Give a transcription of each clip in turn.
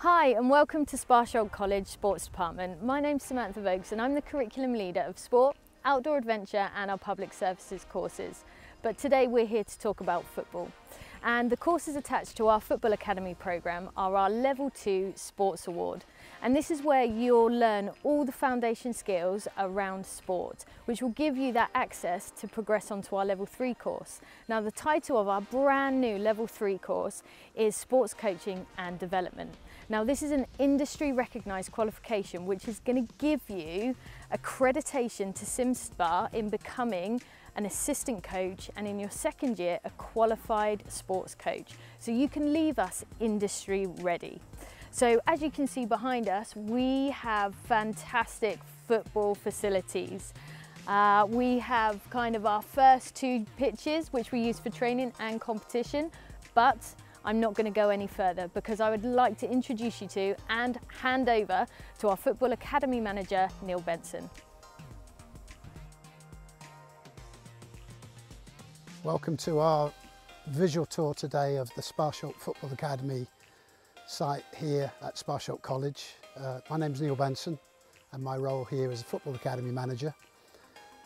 Hi and welcome to Sparsholt College Sports Department. My name's Samantha Vokes and I'm the Curriculum Leader of Sport, Outdoor Adventure and our Public Services courses. But today we're here to talk about football. And the courses attached to our Football Academy programme are our Level 2 Sports Award. And this is where you'll learn all the foundation skills around sport, which will give you that access to progress onto our Level 3 course. Now the title of our brand new Level 3 course is Sports Coaching and Development. Now this is an industry recognised qualification which is going to give you accreditation to SimSpar in becoming an assistant coach and in your second year a qualified sports coach. So you can leave us industry ready. So as you can see behind us, we have fantastic football facilities. We have kind of our first two pitches which we use for training and competition, but I'm not going to go any further because I would like to introduce you to and hand over to our Football Academy Manager, Neil Benson. Welcome to our visual tour today of the Sparsholt Football Academy site here at Sparsholt College. My name's Neil Benson and my role here is a Football Academy Manager,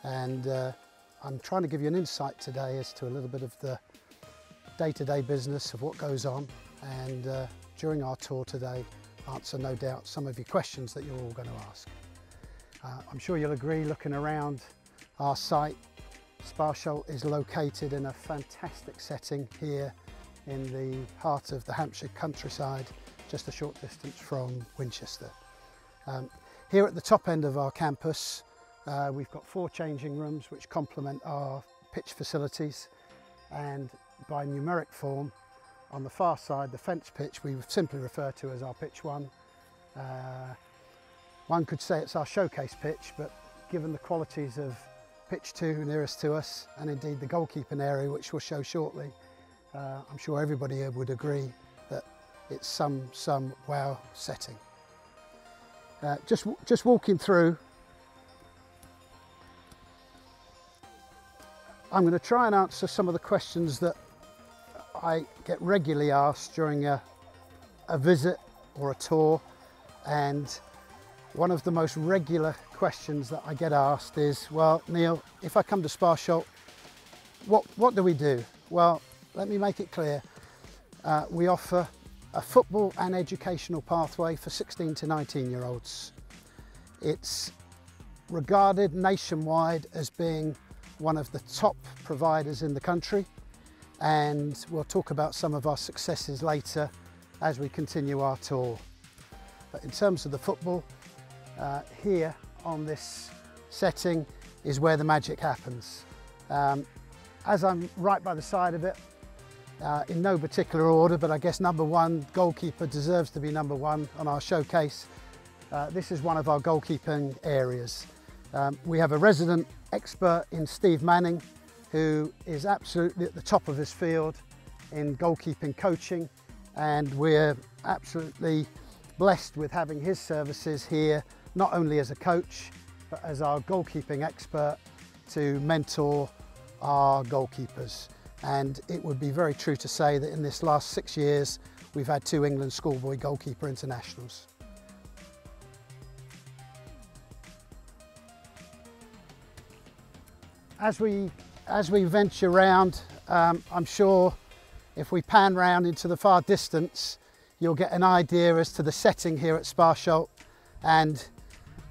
and I'm trying to give you an insight today as to a little bit of the day-to-day business of what goes on, and during our tour today answer no doubt some of your questions that you're all going to ask. I'm sure you'll agree, looking around our site, Sparsholt is located in a fantastic setting here in the heart of the Hampshire countryside, just a short distance from Winchester. Here at the top end of our campus we've got 4 changing rooms which complement our pitch facilities, and by numeric form on the far side, the fence pitch, we simply refer to as our pitch 1. One could say it's our showcase pitch, but given the qualities of pitch 2 nearest to us, and indeed the goalkeeping area which we'll show shortly, I'm sure everybody here would agree that it's some wow setting. Just walking through, I'm going to try and answer some of the questions that I get regularly asked during a visit or a tour, and one of the most regular questions that I get asked is, well, Neil, if I come to Sparsholt, what do we do? Well, let me make it clear. We offer a football and educational pathway for 16 to 19-year-olds. It's regarded nationwide as being one of the top providers in the country, and we'll talk about some of our successes later as we continue our tour. But in terms of the football, here on this setting is where the magic happens. As I'm right by the side of it, in no particular order, but I guess number 1 goalkeeper deserves to be number 1 on our showcase. This is one of our goalkeeping areas. We have a resident expert in Steve Manning, who is absolutely at the top of his field in goalkeeping coaching, and we're absolutely blessed with having his services here, not only as a coach but as our goalkeeping expert to mentor our goalkeepers. And it would be very true to say that in this last 6 years we've had 2 England schoolboy goalkeeper internationals. As we venture around, I'm sure if we pan round into the far distance, you'll get an idea as to the setting here at Sparsholt. And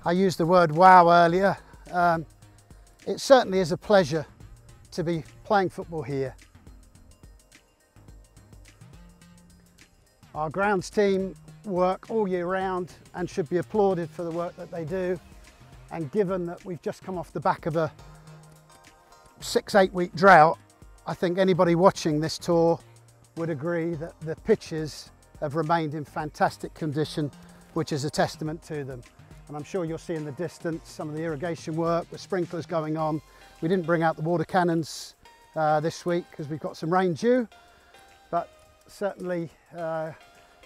I used the word wow earlier. It certainly is a pleasure to be playing football here. Our grounds team work all year round and should be applauded for the work that they do. And given that we've just come off the back of a 6-8 week drought, I think anybody watching this tour would agree that the pitches have remained in fantastic condition, which is a testament to them. And I'm sure you'll see in the distance some of the irrigation work with sprinklers going on. We didn't bring out the water cannons this week because we've got some rain due, but certainly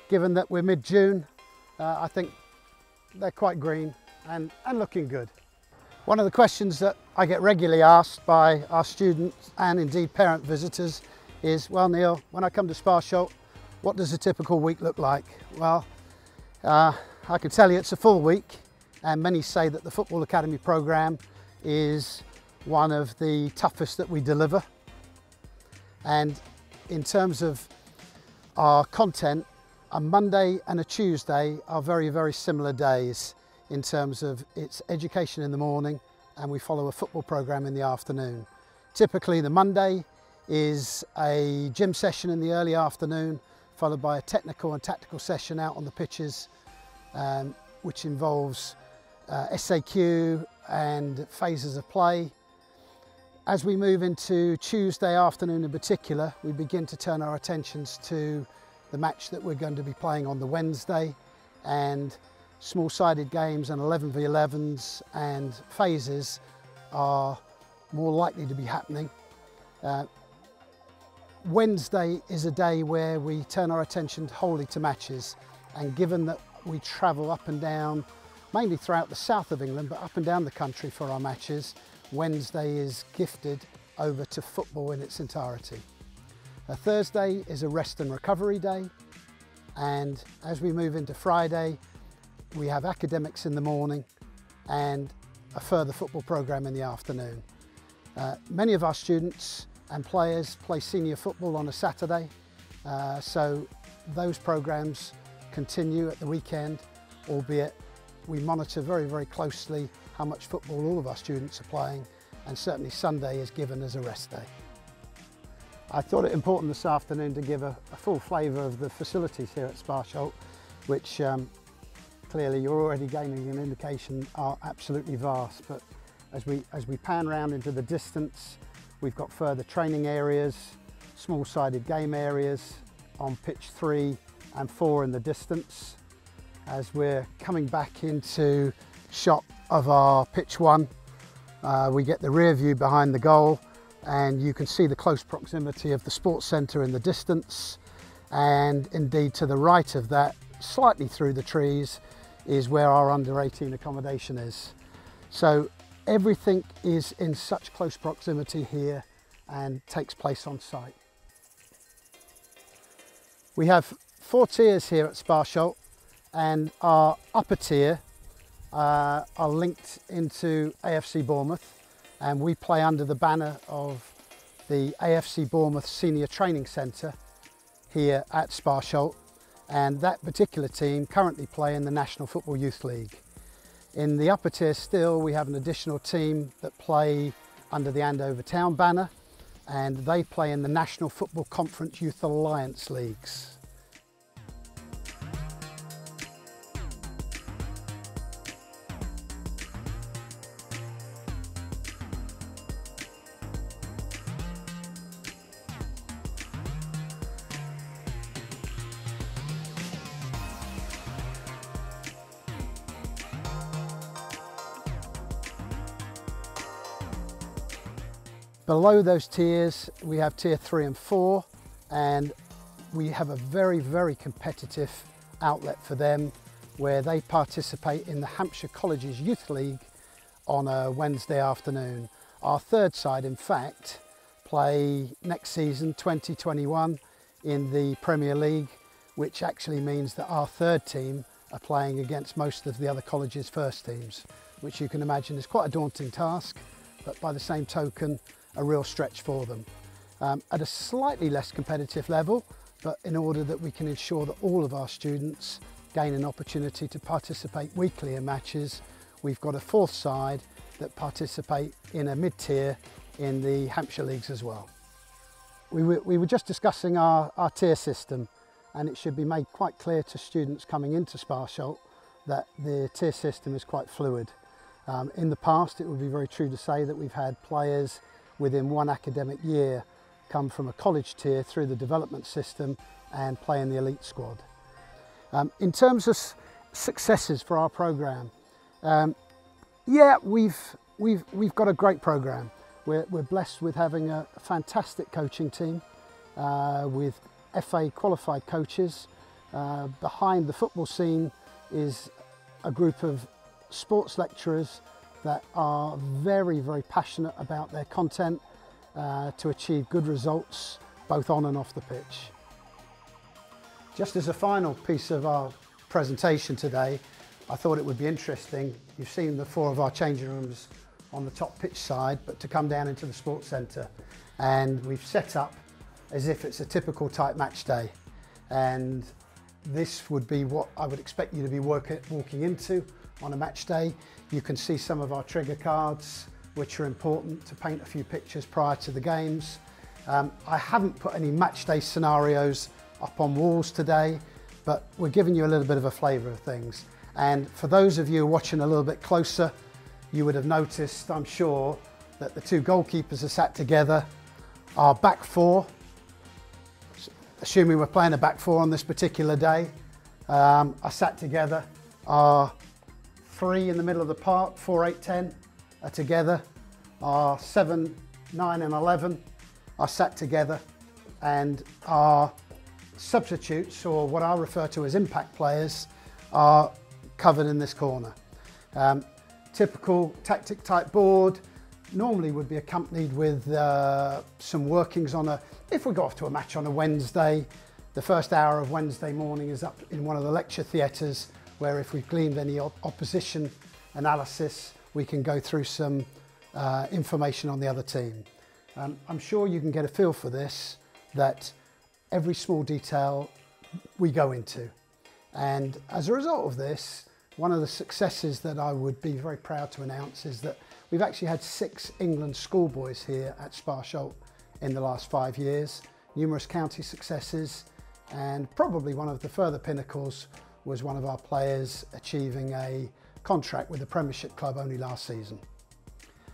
given that we're mid-June, I think they're quite green and looking good. One of the questions that I get regularly asked by our students and indeed parent visitors is, well, Neil, when I come to Sparsholt, what does a typical week look like? Well, I can tell you it's a full week, and many say that the Football Academy programme is one of the toughest that we deliver. And in terms of our content, a Monday and a Tuesday are very, very similar days in terms of its education in the morning, and we follow a football programme in the afternoon. Typically the Monday is a gym session in the early afternoon, followed by a technical and tactical session out on the pitches, which involves SAQ and phases of play. As we move into Tuesday afternoon in particular, we begin to turn our attentions to the match that we're going to be playing on the Wednesday, and small-sided games and 11v11s and phases are more likely to be happening. Wednesday is a day where we turn our attention wholly to matches, and given that we travel up and down, mainly throughout the south of England, but up and down the country for our matches, Wednesday is gifted over to football in its entirety. Thursday is a rest and recovery day, and as we move into Friday, we have academics in the morning and a further football programme in the afternoon. Many of our students and players play senior football on a Saturday, so those programmes continue at the weekend, albeit we monitor very, very closely how much football all of our students are playing, and certainly Sunday is given as a rest day. I thought it important this afternoon to give a full flavour of the facilities here at Sparsholt, which clearly you're already gaining an indication are absolutely vast, but as we pan round into the distance, we've got further training areas, small-sided game areas on pitch 3 and 4 in the distance. As we're coming back into shot of our pitch 1, we get the rear view behind the goal, and you can see the close proximity of the sports centre in the distance, and indeed to the right of that, slightly through the trees, is where our under 18 accommodation is. So everything is in such close proximity here and takes place on site. We have 4 tiers here at Sparsholt, and our upper tier are linked into AFC Bournemouth, and we play under the banner of the AFC Bournemouth Senior Training Centre here at Sparsholt, and that particular team currently play in the National Football Youth League. In the upper tier still, we have an additional team that play under the Andover Town banner, and they play in the National Football Conference Youth Alliance Leagues. Below those tiers, we have tier 3 and 4, and we have a very, very competitive outlet for them where they participate in the Hampshire Colleges Youth League on a Wednesday afternoon. Our third side, in fact, play next season, 2021, in the Premier League, which actually means that our third team are playing against most of the other colleges' first teams, which you can imagine is quite a daunting task, but by the same token, a real stretch for them. At a slightly less competitive level, but in order that we can ensure that all of our students gain an opportunity to participate weekly in matches, we've got a 4th side that participate in a mid-tier in the Hampshire Leagues as well. We were just discussing our tier system, and it should be made quite clear to students coming into Sparsholt that the tier system is quite fluid. In the past, it would be very true to say that we've had players within one academic year come from a college tier through the development system and play in the elite squad. In terms of successes for our programme, yeah, we've got a great programme. We're blessed with having a fantastic coaching team with FA qualified coaches. Behind the football scene is a group of sports lecturers that are very, very passionate about their content to achieve good results both on and off the pitch. Just as a final piece of our presentation today, I thought it would be interesting. You've seen the 4 of our changing rooms on the top pitch side, but to come down into the sports centre, and we've set up as if it's a typical type match day. And this would be what I would expect you to be walking into on a match day. You can see some of our trigger cards, which are important to paint a few pictures prior to the games. I haven't put any match day scenarios up on walls today, but we're giving you a little bit of a flavour of things. And for those of you watching a little bit closer, you would have noticed, I'm sure, that the 2 goalkeepers are sat together. Our back 4, assuming we're playing a back 4 on this particular day, are sat together. Our 3 in the middle of the park, 4, 8, 10 are together. Our 7, 9 and 11 are sat together, and our substitutes, or what I refer to as impact players, are covered in this corner. Typical tactic type board normally would be accompanied with some workings on if we go off to a match on a Wednesday, the first hour of Wednesday morning is up in one of the lecture theatres, where if we've gleaned any opposition analysis, we can go through some information on the other team. I'm sure you can get a feel for this, that every small detail we go into. And as a result of this, one of the successes that I would be very proud to announce is that we've actually had 6 England schoolboys here at Sparsholt in the last 5 years, numerous county successes, and probably one of the further pinnacles was one of our players achieving a contract with the Premiership club only last season.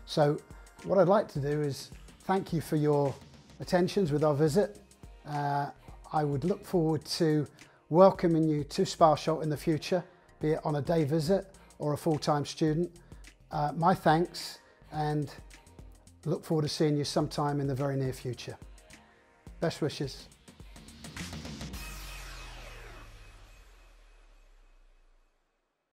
So what I'd like to do is thank you for your attentions with our visit. I would look forward to welcoming you to Sparsholt in the future, be it on a day visit or a full-time student. My thanks, and look forward to seeing you sometime in the very near future. Best wishes.